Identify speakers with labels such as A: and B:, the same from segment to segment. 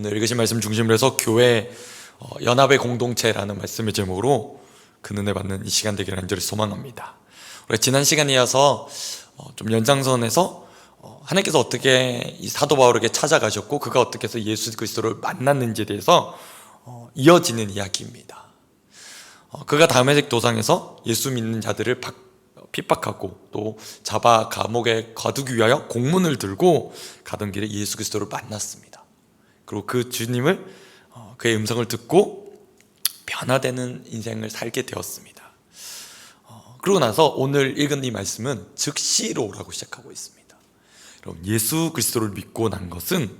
A: 오늘 읽으신 말씀 중심으로 해서 교회 연합의 공동체라는 말씀의 제목으로 그 은혜 받는 이 시간 되기를 간절히 소망합니다. 우리가 지난 시간에 이어서 좀 연장선에서 하나님께서 어떻게 이 사도 바울에게 찾아가셨고 그가 어떻게 해서 예수 그리스도를 만났는지에 대해서 이어지는 이야기입니다. 그가 다메섹 도상에서 예수 믿는 자들을 핍박하고 또 잡아 감옥에 가두기 위하여 공문을 들고 가던 길에 예수 그리스도를 만났습니다. 그리고 그 주님을 그의 음성을 듣고 변화되는 인생을 살게 되었습니다. 그러고 나서 오늘 읽은 이 말씀은 즉시로라고 시작하고 있습니다. 여러분, 예수 그리스도를 믿고 난 것은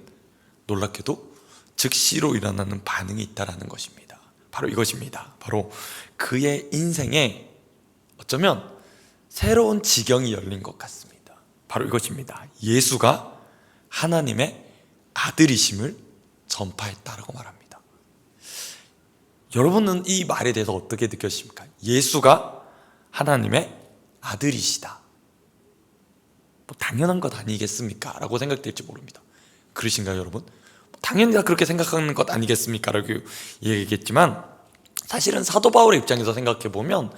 A: 놀랍게도 즉시로 일어나는 반응이 있다는 것입니다. 바로 이것입니다. 바로 그의 인생에 어쩌면 새로운 지경이 열린 것 같습니다. 바로 이것입니다. 예수가 하나님의 아들이심을 전파했다라고 말합니다. 여러분은 이 말에 대해서 어떻게 느껴지십니까? 예수가 하나님의 아들이시다. 당연한 것 아니겠습니까? 라고 생각될지 모릅니다. 그러신가요, 여러분? 당연히 다 그렇게 생각하는 것 아니겠습니까? 라고 얘기했지만 사실은 사도 바울의 입장에서 생각해보면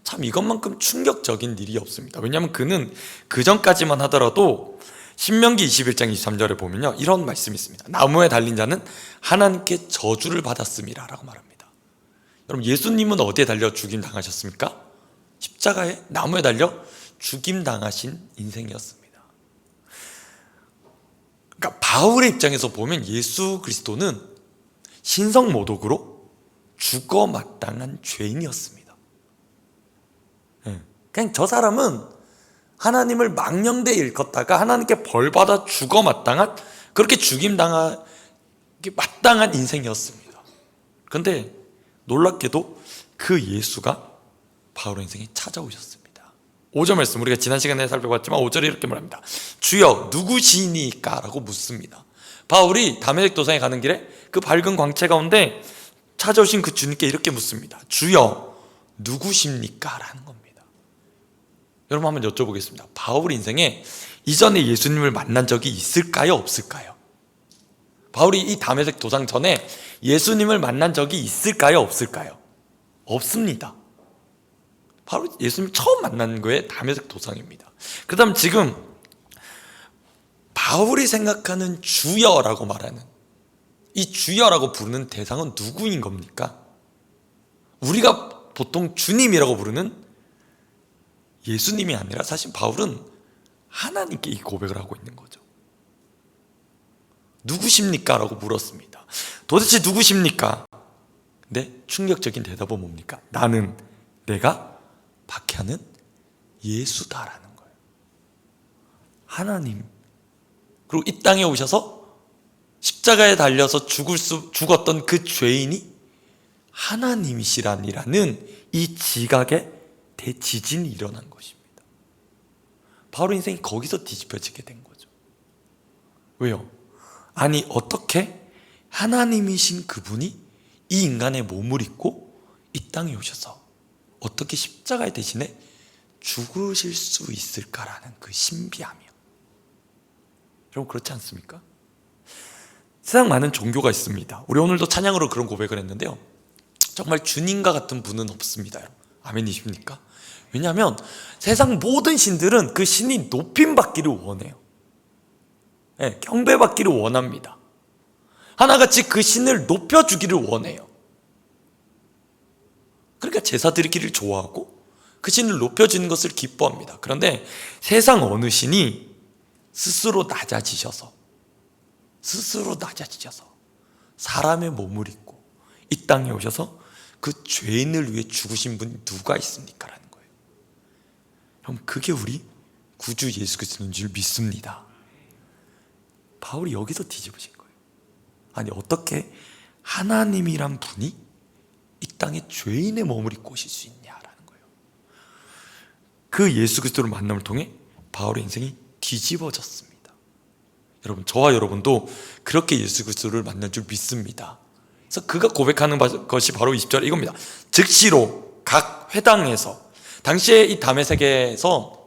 A: 참 이것만큼 충격적인 일이 없습니다. 왜냐하면 그는 그 전까지만 하더라도 신명기 21장 23절에 보면요, 이런 말씀이 있습니다. 나무에 달린 자는 하나님께 저주를 받았음이라 라고 말합니다. 여러분, 예수님은 어디에 달려 죽임 당하셨습니까? 십자가에, 나무에 달려 죽임 당하신 인생이었습니다. 그러니까 바울의 입장에서 보면 예수 그리스도는 신성모독으로 죽어 마땅한 죄인이었습니다. 그냥 저 사람은 하나님을 망령되이 일컫다가 하나님께 벌받아 죽어 마땅한, 그렇게 죽임당하기 마땅한 인생이었습니다. 그런데 놀랍게도 그 예수가 바울의 인생에 찾아오셨습니다. 5절 말씀 우리가 지난 시간에 살펴봤지만 5절에 이렇게 말합니다. 주여 누구시니까? 라고 묻습니다. 바울이 다메섹 도상에 가는 길에 그 밝은 광채 가운데 찾아오신 그 주님께 이렇게 묻습니다. 주여 누구십니까? 라는 겁니다. 여러분, 한번 여쭤보겠습니다. 바울 인생에 이전에 예수님을 만난 적이 있을까요? 없을까요? 바울이 이 다메섹 도상 전에 예수님을 만난 적이 있을까요? 없을까요? 없습니다. 바로 예수님 처음 만난 거에 다메섹 도상입니다. 그 다음 지금 바울이 생각하는 주여라고 말하는 이 주여라고 부르는 대상은 누구인 겁니까? 우리가 보통 주님이라고 부르는 예수님이 아니라 사실 바울은 하나님께 이 고백을 하고 있는 거죠. 누구십니까? 라고 물었습니다. 도대체 누구십니까? 근데 충격적인 대답은 뭡니까? 나는, 내가 박해하는 예수다라는 거예요. 하나님, 그리고 이 땅에 오셔서 십자가에 달려서 죽었던 그 죄인이 하나님이시라는 이 지각에 대지진이 일어난 것입니다. 바울의 인생이 거기서 뒤집혀지게 된 거죠. 왜요? 아니, 어떻게 하나님이신 그분이 이 인간의 몸을 입고 이 땅에 오셔서 어떻게 십자가의 대신에 죽으실 수 있을까라는 그 신비함이요. 여러분, 그렇지 않습니까? 세상 많은 종교가 있습니다. 우리 오늘도 찬양으로 그런 고백을 했는데요, 정말 주님과 같은 분은 없습니다. 아멘이십니까? 왜냐하면 세상 모든 신들은 그 신이 높임받기를 원해요. 경배받기를 원합니다. 하나같이 그 신을 높여주기를 원해요. 그러니까 제사 드리기를 좋아하고 그 신을 높여주는 것을 기뻐합니다. 그런데 세상 어느 신이 스스로 낮아지셔서 사람의 몸을 입고 이 땅에 오셔서 그 죄인을 위해 죽으신 분이 누가 있습니까? 라는 거예요. 그럼 그게 우리 구주 예수 그리스도인 줄 믿습니다. 바울이 여기서 뒤집어진 거예요. 아니, 어떻게 하나님이란 분이 이 땅에 죄인의 몸을 입고 오실 수 있냐라는 거예요. 그 예수 그리스도를 만남을 통해 바울의 인생이 뒤집어졌습니다. 여러분, 저와 여러분도 그렇게 예수 그리스도를 만난 줄 믿습니다. 그래서 그가 고백하는 것이 바로 20절에 이겁니다. 즉시로 각 회당에서, 당시에 이 다메섹에서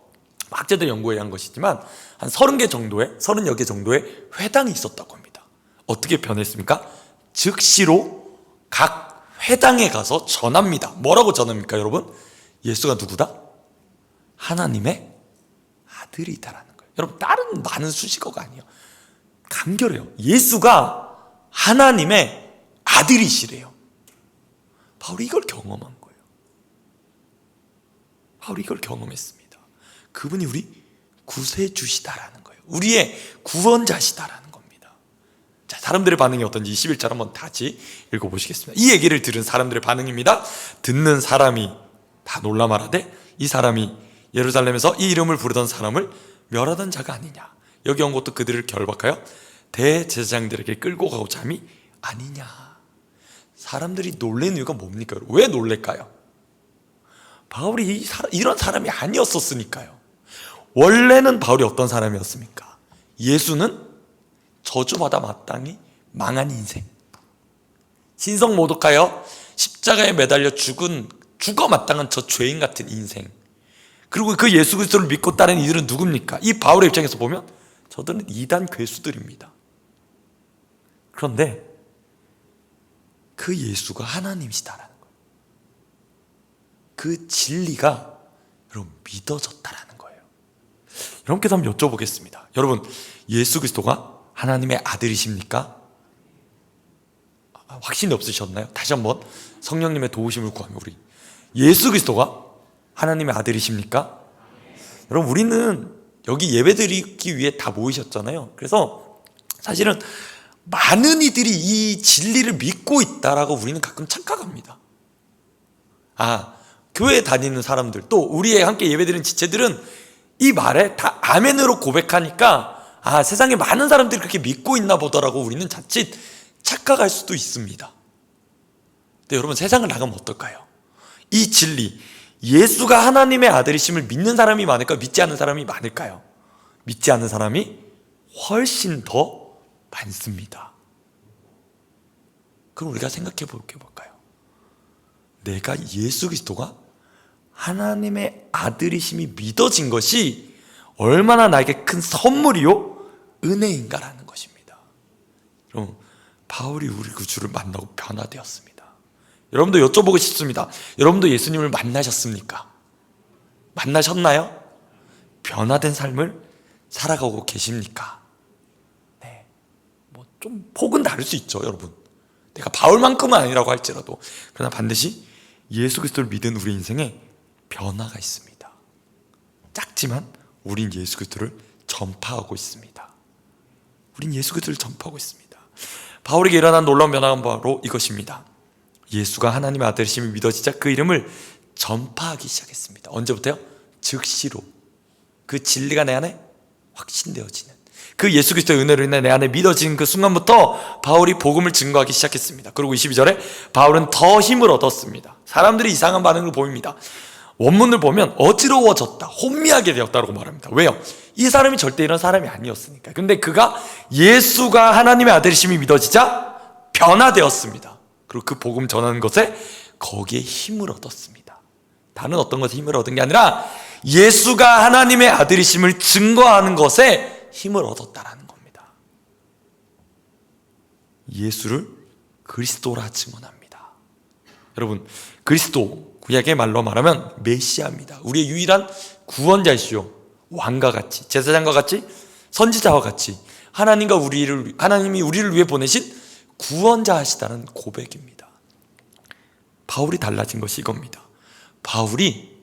A: 학자들 연구에 의한 것이지만 한 30여 개 정도의 회당이 있었다고 합니다. 어떻게 변했습니까? 즉시로 각 회당에 가서 전합니다. 뭐라고 전합니까, 여러분? 예수가 누구다? 하나님의 아들이다라는 거예요. 여러분, 다른 많은 수식어가 아니에요. 간결해요. 예수가 하나님의 아들이시래요. 바울이 이걸 경험한 거예요. 바울이 이걸 경험했습니다. 그분이 우리 구세주시다라는 거예요. 우리의 구원자시다라는 겁니다. 자, 사람들의 반응이 어떤지 21절 한번 다시 읽어보시겠습니다. 이 얘기를 들은 사람들의 반응입니다. 듣는 사람이 다 놀라 말하되 이 사람이 예루살렘에서 이 이름을 부르던 사람을 멸하던 자가 아니냐. 여기 온 것도 그들을 결박하여 대제사장들에게 끌고 가고자 함이 아니냐. 사람들이 놀란 이유가 뭡니까? 왜 놀랄까요? 바울이 이런 사람이 아니었었으니까요. 원래는 바울이 어떤 사람이었습니까? 예수는 저주받아 마땅히 망한 인생, 신성 모독하여 십자가에 매달려 죽어 마땅한 저 죄인 같은 인생, 그리고 그 예수 그리스도를 믿고 따르는 이들은 누굽니까? 이 바울의 입장에서 보면 저들은 이단 괴수들입니다. 그런데 그 예수가 하나님이시다라는 거예요. 그 진리가 여러분 믿어졌다라는 거예요. 여러분께서 한번 여쭤보겠습니다. 여러분, 예수 그리스도가 하나님의 아들이십니까? 확신이 없으셨나요? 다시 한번 성령님의 도우심을 구하며 우리 예수 그리스도가 하나님의 아들이십니까? 여러분, 우리는 여기 예배드리기 위해 다 모이셨잖아요. 그래서 사실은 많은 이들이 이 진리를 믿고 있다라고 우리는 가끔 착각합니다. 교회에 다니는 사람들, 또 우리의 함께 예배드리는 지체들은 이 말에 다 아멘으로 고백하니까 세상에 많은 사람들이 그렇게 믿고 있나 보다라고 우리는 자칫 착각할 수도 있습니다. 근데 여러분, 세상을 나가면 어떨까요? 이 진리, 예수가 하나님의 아들이심을 믿는 사람이 많을까요? 믿지 않는 사람이 많을까요? 믿지 않는 사람이 훨씬 더 많습니다. 그럼 우리가 생각해 볼까요? 내가 예수 그리스도가 하나님의 아들이심이 믿어진 것이 얼마나 나에게 큰 선물이요 은혜인가라는 것입니다. 여러분, 바울이 우리 구주를 만나고 변화되었습니다. 여러분도 여쭤보고 싶습니다. 여러분도 예수님을 만나셨습니까? 만나셨나요? 변화된 삶을 살아가고 계십니까? 네, 좀 폭은 다를 수 있죠, 여러분. 내가 바울만큼은 아니라고 할지라도. 그러나 반드시 예수 그리스도를 믿은 우리 인생에 변화가 있습니다. 작지만 우린 예수 그리스도를 전파하고 있습니다. 우린 예수 그리스도를 전파하고 있습니다. 바울에게 일어난 놀라운 변화가 바로 이것입니다. 예수가 하나님의 아들이심이 믿어지자 그 이름을 전파하기 시작했습니다. 언제부터요? 즉시로. 그 진리가 내 안에 확신되어지는, 그 예수 그리스도의 은혜로 인해 내 안에 믿어진 그 순간부터 바울이 복음을 증거하기 시작했습니다. 그리고 22절에 바울은 더 힘을 얻었습니다. 사람들이 이상한 반응을 보입니다. 원문을 보면 어지러워졌다, 혼미하게 되었다고 말합니다. 왜요? 이 사람이 절대 이런 사람이 아니었으니까. 근데 그가 예수가 하나님의 아들이심이 믿어지자 변화되었습니다. 그리고 그 복음 전하는 것에 거기에 힘을 얻었습니다. 다른 어떤 것에 힘을 얻은 게 아니라 예수가 하나님의 아들이심을 증거하는 것에 힘을 얻었다라는 겁니다. 예수를 그리스도라 증언합니다. 여러분, 그리스도, 구약의 말로 말하면 메시아입니다. 우리의 유일한 구원자이시오. 왕과 같이, 제사장과 같이, 선지자와 같이 하나님이 우리를 위해 보내신 구원자 하시다는 고백입니다. 바울이 달라진 것이 이겁니다. 바울이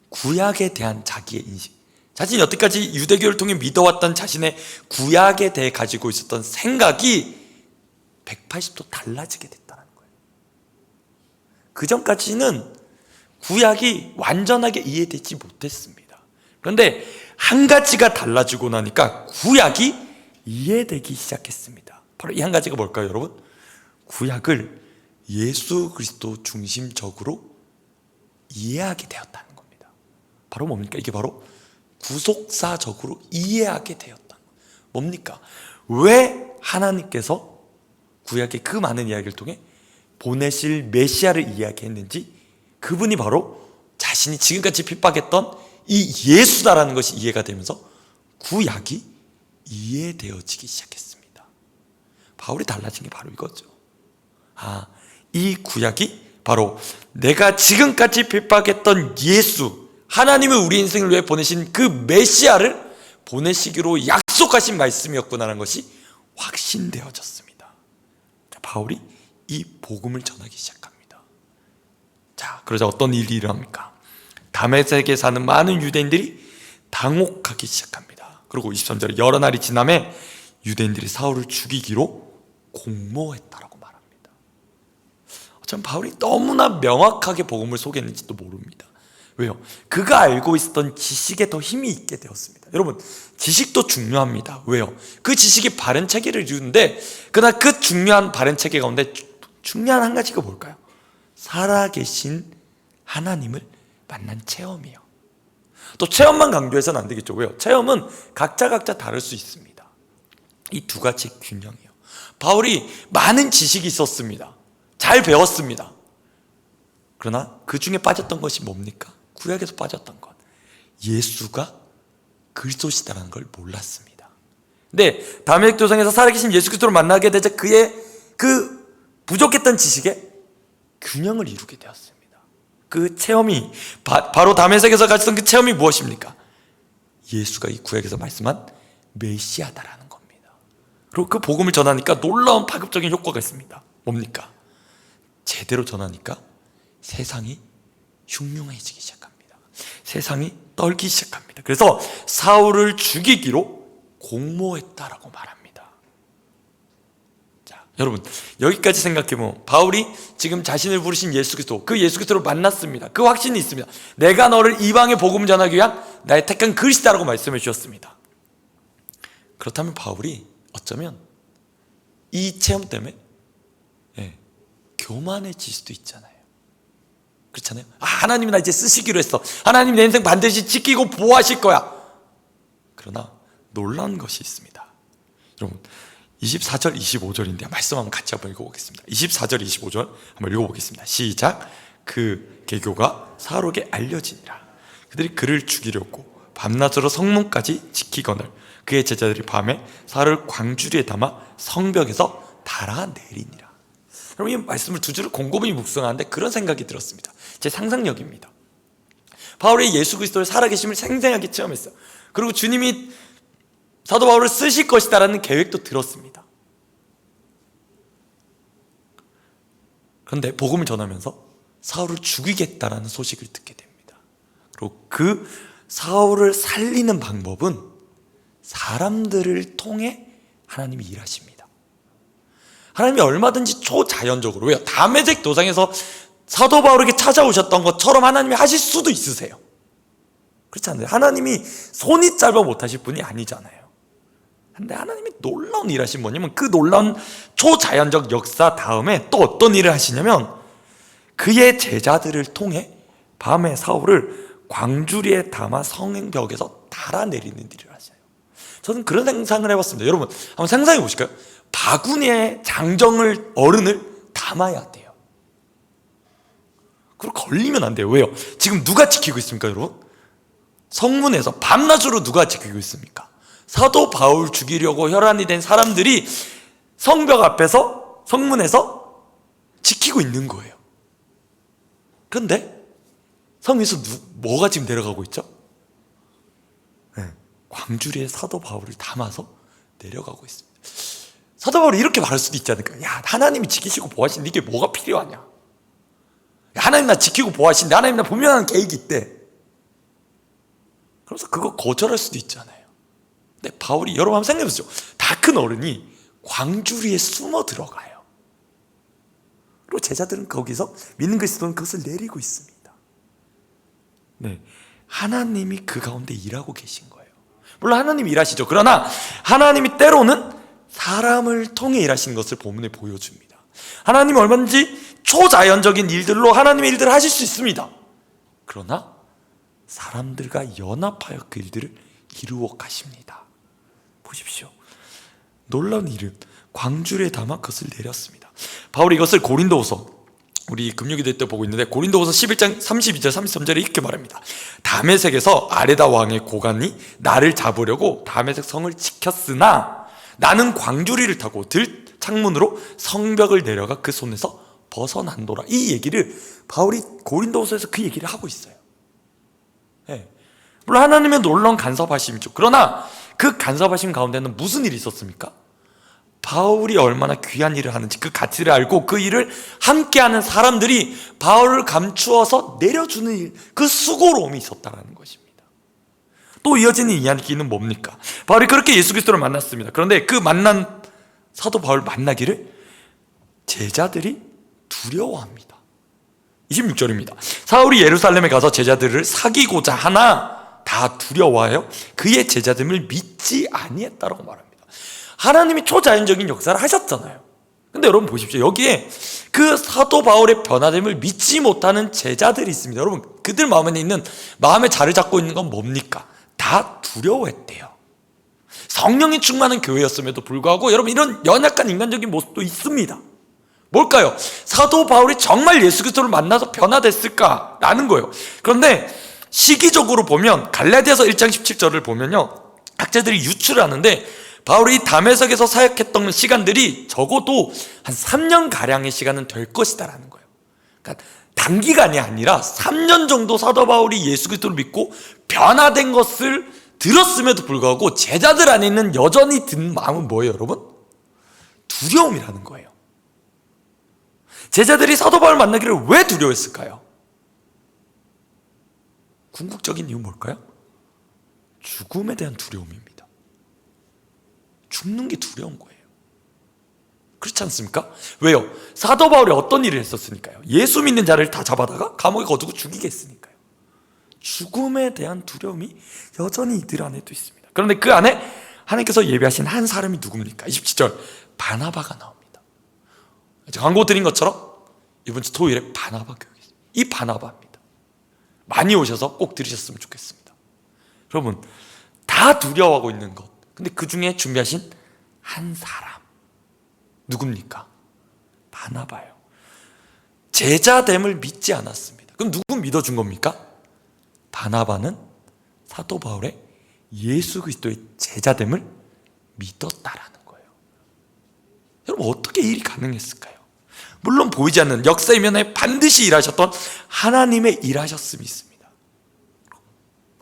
A: 구약에 대한 자기의 인식, 자신이 여태까지 유대교를 통해 믿어왔던 자신의 구약에 대해 가지고 있었던 생각이 180도 달라지게 됐다는 거예요. 그 전까지는 구약이 완전하게 이해되지 못했습니다. 그런데 한 가지가 달라지고 나니까 구약이 이해되기 시작했습니다. 바로 이 한 가지가 뭘까요, 여러분? 구약을 예수 그리스도 중심적으로 이해하게 되었다는 겁니다. 바로 뭡니까? 이게 바로 구속사적으로 이해하게 되었다. 뭡니까? 왜 하나님께서 구약의 그 많은 이야기를 통해 보내실 메시아를 이야기했는지, 그분이 바로 자신이 지금까지 핍박했던 이 예수다라는 것이 이해가 되면서 구약이 이해되어지기 시작했습니다. 바울이 달라진 게 바로 이거죠. 이 구약이 바로 내가 지금까지 핍박했던 예수, 하나님을 우리 인생을 위해 보내신 그 메시아를 보내시기로 약속하신 말씀이었구나라는 것이 확신되어졌습니다. 바울이 이 복음을 전하기 시작합니다. 그러자 어떤 일이 일어납니까? 다메섹에 사는 많은 유대인들이 당혹하기 시작합니다. 그리고 23절에 여러 날이 지남에 유대인들이 사울을 죽이기로 공모했다라고 말합니다. 전 바울이 너무나 명확하게 복음을 소개했는지도 모릅니다. 왜요? 그가 알고 있었던 지식에 더 힘이 있게 되었습니다. 여러분, 지식도 중요합니다. 왜요? 그 지식이 바른 체계를 이루는데, 그러나 그 중요한 바른 체계 가운데 중요한 한 가지가 뭘까요? 살아계신 하나님을 만난 체험이에요. 또 체험만 강조해서는 안 되겠죠. 왜요? 체험은 각자 다를 수 있습니다. 이 두 가지 균형이에요. 바울이 많은 지식이 있었습니다. 잘 배웠습니다. 그러나 그 중에 빠졌던 것이 뭡니까? 구약에서 빠졌던 것, 예수가 그리스도시다라는 걸 몰랐습니다. 근데 다메섹 도상에서 살아계신 예수 그리스도를 만나게 되자 그의 그 부족했던 지식에 균형을 이루게 되었습니다. 그 체험이 바로 다메섹에서 가졌던 그 체험이 무엇입니까? 예수가 이 구약에서 말씀한 메시아다라는 겁니다. 그리고 그 복음을 전하니까 놀라운 파급적인 효과가 있습니다. 뭡니까? 제대로 전하니까 세상이 흉흉해지기 시작합니다. 세상이 떨기 시작합니다. 그래서 사울을 죽이기로 공모했다라고 말합니다. 여러분, 여기까지 생각해보면 바울이 지금 자신을 부르신 예수 그리스도, 그 예수 그리스도를 만났습니다. 그 확신이 있습니다. 내가 너를 이방의 복음을 전하기 위한 나의 택한 그리스도라고 말씀해 주셨습니다. 그렇다면 바울이 어쩌면 이 체험 때문에 교만해질 수도 있잖아요. 그렇잖아요. 하나님이 나 이제 쓰시기로 했어. 하나님 내 인생 반드시 지키고 보호하실 거야. 그러나 놀라운 것이 있습니다. 여러분, 24절 25절인데 말씀 한번 같이 한번 읽어보겠습니다. 24절 25절 한번 읽어보겠습니다. 시작. 그 계교가 사울에게 알려지니라. 그들이 그를 죽이려고 밤낮으로 성문까지 지키거늘 그의 제자들이 밤에 사울을 광주리에 담아 성벽에서 달아내리니라. 여러분, 이 말씀을 두 줄을 곰곰이 묵상하는데 그런 생각이 들었습니다. 제 상상력입니다. 바울의 예수 그리스도의 살아계심을 생생하게 체험했어요. 그리고 주님이 사도 바울을 쓰실 것이다라는 계획도 들었습니다. 그런데 복음을 전하면서 사울을 죽이겠다라는 소식을 듣게 됩니다. 그리고 그 사울을 살리는 방법은 사람들을 통해 하나님이 일하십니다. 하나님이 얼마든지 초자연적으로, 왜요? 다메섹 도상에서 사도 바울에게 찾아오셨던 것처럼 하나님이 하실 수도 있으세요. 그렇지 않아요? 하나님이 손이 짧아 못하실 분이 아니잖아요. 근데 하나님이 놀라운 일 하신 뭐냐면 그 놀라운 초자연적 역사 다음에 또 어떤 일을 하시냐면 그의 제자들을 통해 밤에 사울을 광주리에 담아 성벽에서 달아내리는 일을 하셔요. 저는 그런 상상을 해봤습니다. 여러분 한번 상상해 보실까요? 바구니에 장정을 어른을 담아야 돼요. 그리고 걸리면 안 돼요. 왜요? 지금 누가 지키고 있습니까, 여러분? 성문에서 밤낮으로 누가 지키고 있습니까? 사도 바울 죽이려고 혈안이 된 사람들이 성벽 앞에서 성문에서 지키고 있는 거예요. 그런데 성에서 뭐가 지금 내려가고 있죠? 광주리에 사도 바울을 담아서 내려가고 있습니다. 사도 바울이 이렇게 말할 수도 있지 않을까? 야, 하나님이 지키시고 보호하시는데 이게 뭐가 필요하냐? 야, 하나님 나 지키고 보호하시는데 하나님 나 분명한 계획이 있대. 그래서 그거 거절할 수도 있잖아요. 근데 바울이 여러분 한번 생각해보세요. 다 큰 어른이 광주리에 숨어 들어가요. 그리고 제자들은 거기서 믿는 그리스도는 그것을 내리고 있습니다. 하나님이 그 가운데 일하고 계신 거예요. 물론 하나님이 일하시죠. 그러나 하나님이 때로는 사람을 통해 일하시는 것을 본문에 보여줍니다. 하나님이 얼마든지 초자연적인 일들로 하나님의 일들을 하실 수 있습니다. 그러나 사람들과 연합하여 그 일들을 이루어 가십니다. 보십시오. 놀라운 일은 광주리에 담아 그것을 내렸습니다. 바울이 이것을 고린도후서, 우리 금요기도 때 보고 있는데 고린도후서 11장 32절 33절에 이렇게 말합니다. 다메섹에서 아레다 왕의 고관이 나를 잡으려고 다메섹 성을 지켰으나 나는 광주리를 타고 창문으로 성벽을 내려가 그 손에서 벗어난도라. 이 얘기를 바울이 고린도후서에서 그 얘기를 하고 있어요. 네. 물론 하나님의 놀라운 간섭하심이죠. 그러나 그 간섭하심 가운데는 무슨 일이 있었습니까? 바울이 얼마나 귀한 일을 하는지 그 가치를 알고 그 일을 함께하는 사람들이 바울을 감추어서 내려주는 일, 그 수고로움이 있었다는 것입니다. 또 이어지는 이야기는 뭡니까? 바울이 그렇게 예수 그리스도를 만났습니다. 그런데 그 만난 사도 바울 만나기를 제자들이 두려워합니다. 26절입니다. 사울이 예루살렘에 가서 제자들을 사귀고자 하나 다 두려워하여 그의 제자됨을 믿지 아니했다라고 말합니다. 하나님이 초자연적인 역사를 하셨잖아요. 근데 여러분 보십시오. 여기에 그 사도 바울의 변화됨을 믿지 못하는 제자들이 있습니다. 여러분, 그들 마음에 있는, 마음에 자리 잡고 있는 건 뭡니까? 다 두려워했대요. 성령이 충만한 교회였음에도 불구하고 여러분, 이런 연약한 인간적인 모습도 있습니다. 뭘까요? 사도 바울이 정말 예수 그리스도를 만나서 변화됐을까라는 거예요. 그런데 시기적으로 보면 갈라디아서 1장 17절을 보면요, 학자들이 유추를 하는데 바울이 다메섹에서 사역했던 시간들이 적어도 한 3년가량의 시간은 될 것이다라는 거예요. 그러니까 단기간이 아니라 3년 정도 사도 바울이 예수 그리스도를 믿고 변화된 것을 들었음에도 불구하고 제자들 안에 있는 여전히 든 마음은 뭐예요, 여러분? 두려움이라는 거예요. 제자들이 사도 바울을 만나기를 왜 두려워했을까요? 궁극적인 이유는 뭘까요? 죽음에 대한 두려움입니다. 죽는 게 두려운 거예요. 그렇지 않습니까? 왜요? 사도 바울이 어떤 일을 했었으니까요. 예수 믿는 자를 다 잡아다가 감옥에 거두고 죽이게 했으니까요. 죽음에 대한 두려움이 여전히 이들 안에도 있습니다. 그런데 그 안에 하나님께서 예비하신 한 사람이 누굽니까? 27절 바나바가 나옵니다. 광고 드린 것처럼 이번 주 토요일에 바나바 교육이 있습니다. 이 바나바입니다. 많이 오셔서 꼭 들으셨으면 좋겠습니다. 여러분, 다 두려워하고 있는 것, 근데 그 중에 준비하신 한 사람 누굽니까? 바나바예요. 제자됨을 믿지 않았습니다. 그럼 누구 믿어준 겁니까? 바나바는 사도 바울의 예수 그리스도의 제자됨을 믿었다라는 거예요. 여러분, 어떻게 일이 가능했을까요? 물론 보이지 않는 역사 이면에 반드시 일하셨던 하나님의 일하셨음이 있습니다.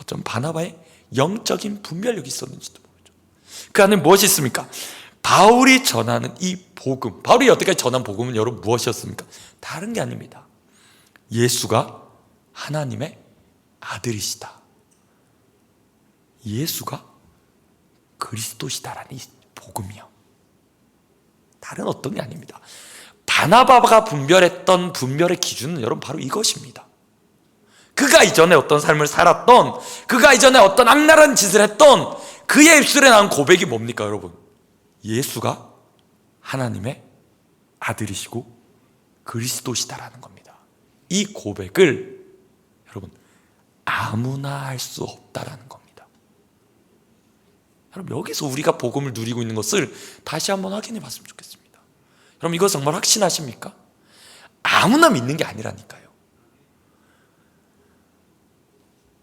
A: 어쩌면 바나바의 영적인 분별력이 있었는지도 모르죠. 그 안에 무엇이 있습니까? 바울이 전하는 이 복음, 바울이 여태까지 전한 복음은 여러분 무엇이었습니까? 다른 게 아닙니다. 예수가 하나님의 아들이시다, 예수가 그리스도시다라는 이 복음이요, 다른 어떤 게 아닙니다. 바나바가 분별했던 분별의 기준은 여러분 바로 이것입니다. 그가 이전에 어떤 삶을 살았던, 그가 이전에 어떤 악랄한 짓을 했던 그의 입술에 나온 고백이 뭡니까, 여러분? 예수가 하나님의 아들이시고 그리스도시다라는 겁니다. 이 고백을 여러분 아무나 할 수 없다라는 겁니다. 여러분, 여기서 우리가 복음을 누리고 있는 것을 다시 한번 확인해 봤으면 좋겠습니다. 여러분, 이거 정말 확신하십니까? 아무나 믿는 게 아니라니까요.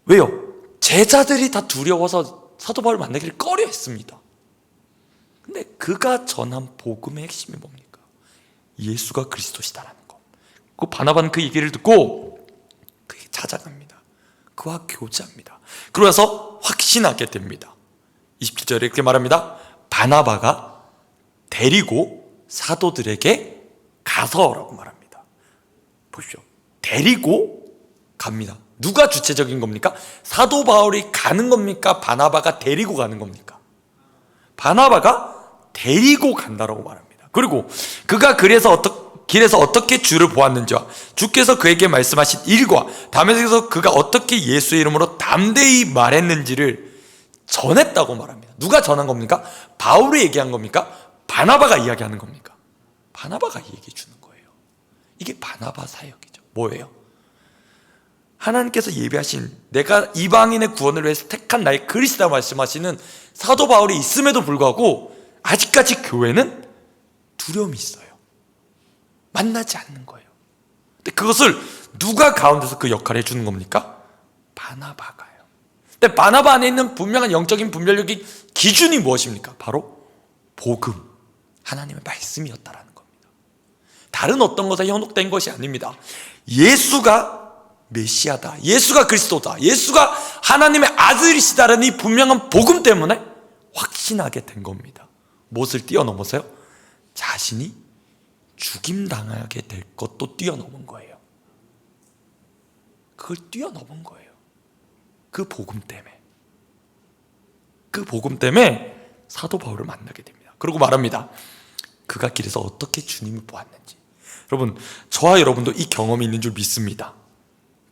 A: 왜요? 제자들이 다 두려워서 사도 바울을 만나기를 꺼려했습니다. 근데 그가 전한 복음의 핵심이 뭡니까? 예수가 그리스도시다라는 것. 그 바나바는 그 얘기를 듣고 그에게 찾아갑니다. 그와 교제합니다. 그러면서 확신하게 됩니다. 27절에 이렇게 말합니다. 바나바가 데리고 사도들에게 가서라고 말합니다. 보십시오. 데리고 갑니다. 누가 주체적인 겁니까? 사도 바울이 가는 겁니까? 바나바가 데리고 가는 겁니까? 바나바가 데리고 간다라고 말합니다. 그리고 그가 길에서 어떻게 주를 보았는지와 주께서 그에게 말씀하신 일과 다메섹에서 그가 어떻게 예수의 이름으로 담대히 말했는지를 전했다고 말합니다. 누가 전한 겁니까? 바울이 얘기한 겁니까? 바나바가 이야기하는 겁니까? 바나바가 얘기해 주는 거예요. 이게 바나바 사역이죠. 뭐예요? 하나님께서 예비하신, 내가 이방인의 구원을 위해서 택한 나의 그리스도라 말씀하시는 사도 바울이 있음에도 불구하고 아직까지 교회는 두려움이 있어요. 만나지 않는 거예요. 근데 그것을 누가 가운데서 그 역할을 해주는 겁니까? 바나바가요. 근데 바나바 안에 있는 분명한 영적인 분별력의 기준이 무엇입니까? 바로 복음, 하나님의 말씀이었다라는 겁니다. 다른 어떤 것에 현혹된 것이 아닙니다. 예수가 메시아다, 예수가 그리스도다, 예수가 하나님의 아들이시다라는 이 분명한 복음 때문에 확신하게 된 겁니다. 무엇을 뛰어넘어서요? 자신이 죽임당하게 될 것도 뛰어넘은 거예요. 그걸 뛰어넘은 거예요. 그 복음 때문에. 그 복음 때문에 사도 바울을 만나게 됩니다. 그리고 말합니다. 그가 길에서 어떻게 주님을 보았는지. 여러분, 저와 여러분도 이 경험이 있는 줄 믿습니다.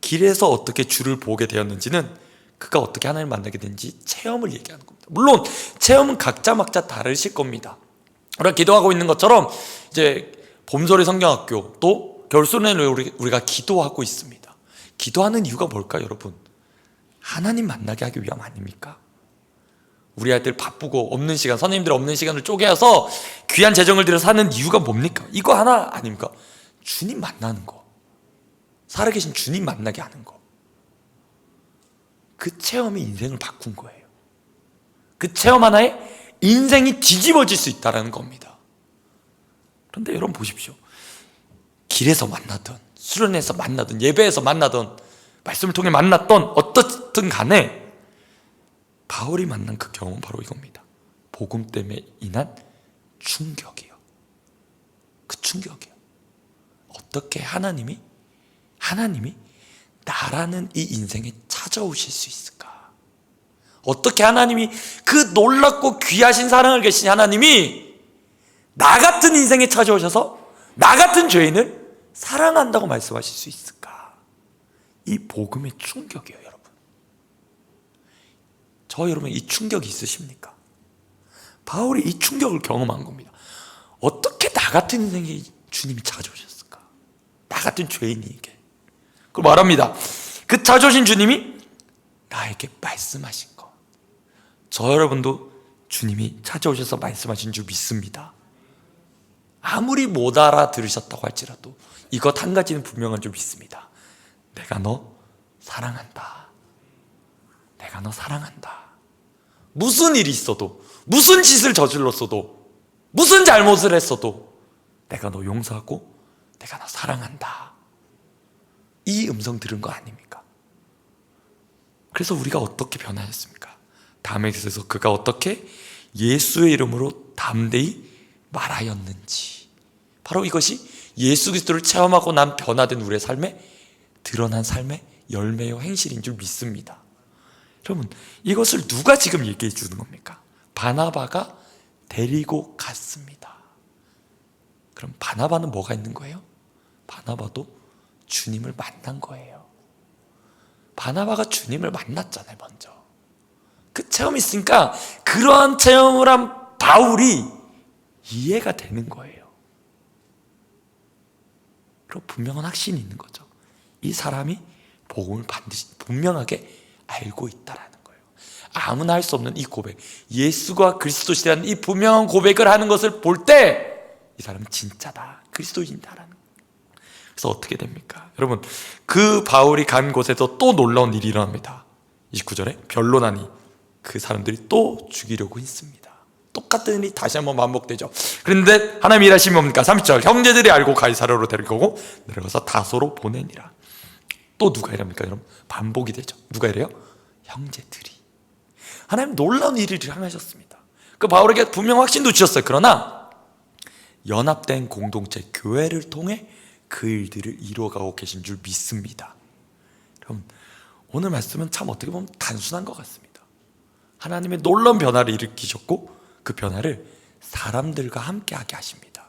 A: 길에서 어떻게 주를 보게 되었는지는 그가 어떻게 하나님을 만나게 된지 체험을 얘기하는 겁니다. 물론 체험은 각자 다르실 겁니다. 우리가 기도하고 있는 것처럼 이제 봄소리 성경학교 또 겨울수련회 우리가 기도하고 있습니다. 기도하는 이유가 뭘까요, 여러분? 하나님 만나게 하기 위함 아닙니까? 우리 아이들 바쁘고 없는 시간, 선생님들 없는 시간을 쪼개서 귀한 재정을 들여서 하는 이유가 뭡니까? 이거 하나 아닙니까? 주님 만나는 거, 살아계신 주님 만나게 하는 거. 그 체험이 인생을 바꾼 거예요. 그 체험 하나에 인생이 뒤집어질 수 있다는 겁니다. 그런데 여러분 보십시오. 길에서 만나든 수련회에서 만나든 예배에서 만나든 말씀을 통해 만났던 어떻든 간에 바울이 만난 그 경험은 바로 이겁니다. 복음 때문에 인한 충격이요. 그 충격이요. 어떻게 하나님이 나라는 이 인생에 찾아오실 수 있을까? 어떻게 하나님이 그 놀랍고 귀하신 사랑을 계신 하나님이 나 같은 인생에 찾아오셔서 나 같은 죄인을 사랑한다고 말씀하실 수 있을까? 이 복음의 충격이에요, 여러분. 저 여러분 이 충격이 있으십니까? 바울이 이 충격을 경험한 겁니다. 어떻게 나 같은 인생에 주님이 찾아오셨을까? 나 같은 죄인에게. 그걸 말합니다. 그 찾아오신 주님이 나에게 말씀하신 것. 저 여러분도 주님이 찾아오셔서 말씀하신 줄 믿습니다. 아무리 못 알아들으셨다고 할지라도 이것 한 가지는 분명한 줄 믿습니다. 내가 너 사랑한다. 내가 너 사랑한다. 무슨 일이 있어도, 무슨 짓을 저질렀어도, 무슨 잘못을 했어도 내가 너 용서하고 내가 너 사랑한다. 이 음성 들은 거 아닙니까? 그래서 우리가 어떻게 변화했습니까? 다음에 그래서 그가 어떻게 예수의 이름으로 담대히 말하였는지, 바로 이것이 예수 그리스도를 체험하고 난 변화된 우리의 삶에 드러난 삶의 열매요 행실인 줄 믿습니다. 여러분, 이것을 누가 지금 얘기해 주는 겁니까? 바나바가 데리고 갔습니다. 그럼 바나바는 뭐가 있는 거예요? 바나바도 주님을 만난 거예요. 바나바가 주님을 만났잖아요, 먼저. 그 체험이 있으니까 그러한 체험을 한 바울이 이해가 되는 거예요. 그리고 분명한 확신이 있는 거죠. 이 사람이 복음을 반드시 분명하게 알고 있다라는 거예요. 아무나 할 수 없는 이 고백, 예수가 그리스도시라는 이 분명한 고백을 하는 것을 볼 때 이 사람은 진짜다, 그리스도인이다라는 거예요. 그래서 어떻게 됩니까? 여러분, 그 바울이 간 곳에서 또 놀라운 일이 일어납니다. 29절에 변론하니 그 사람들이 또 죽이려고 했습니다. 똑같은 일이 다시 한번 반복되죠. 그런데 하나님이 일하심이 뭡니까? 30절, 형제들이 알고 가이사랴로 데리고 내려가서 다소로 보내니라. 또 누가 이랍니까? 여러분, 반복이 되죠. 누가 이래요? 형제들이. 하나님 놀라운 일을 행하셨습니다. 그 바울에게 분명 확신도 주셨어요. 그러나 연합된 공동체 교회를 통해 그 일들을 이루어가고 계신 줄 믿습니다. 여러분, 오늘 말씀은 참 어떻게 보면 단순한 것 같습니다. 하나님의 놀라운 변화를 일으키셨고 그 변화를 사람들과 함께하게 하십니다.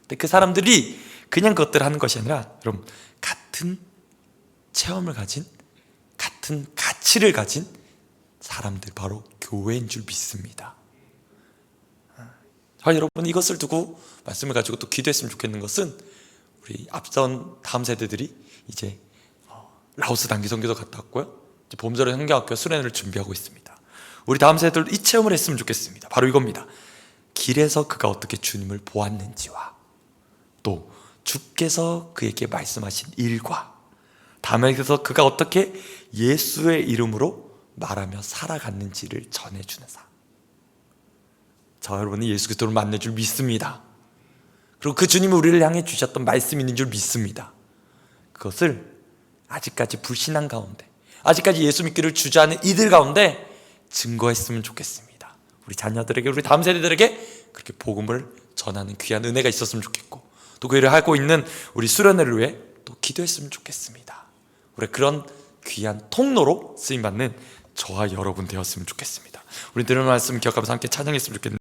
A: 근데 그 사람들이 그냥 그것들을 하는 것이 아니라 여러분, 같은 체험을 가진, 같은 가치를 가진 사람들, 바로 교회인 줄 믿습니다. 여러분, 이것을 두고 말씀을 가지고 또 기도했으면 좋겠는 것은 우리 앞선 다음 세대들이 이제 라오스 단기 선교도 갔다 왔고요, 이제 봄절의 성경학교 수련회를 준비하고 있습니다. 우리 다음 세대들 이 체험을 했으면 좋겠습니다. 바로 이겁니다. 길에서 그가 어떻게 주님을 보았는지와 또 주께서 그에게 말씀하신 일과 다음에 그래서 그가 어떻게 예수의 이름으로 말하며 살아갔는지를 전해주는 삶. 저 여러분이 예수 그리스도를 만날 줄 믿습니다. 그리고 그 주님이 우리를 향해 주셨던 말씀이 있는 줄 믿습니다. 그것을 아직까지 불신한 가운데, 아직까지 예수 믿기를 주저하는 이들 가운데 증거했으면 좋겠습니다. 우리 자녀들에게, 우리 다음 세대들에게 그렇게 복음을 전하는 귀한 은혜가 있었으면 좋겠고, 또 그 일을 하고 있는 우리 수련회를 위해 또 기도했으면 좋겠습니다. 우리 그런 귀한 통로로 쓰임받는 저와 여러분 되었으면 좋겠습니다. 우리 들은 말씀 기억하면서 함께 찬양했으면 좋겠습니다.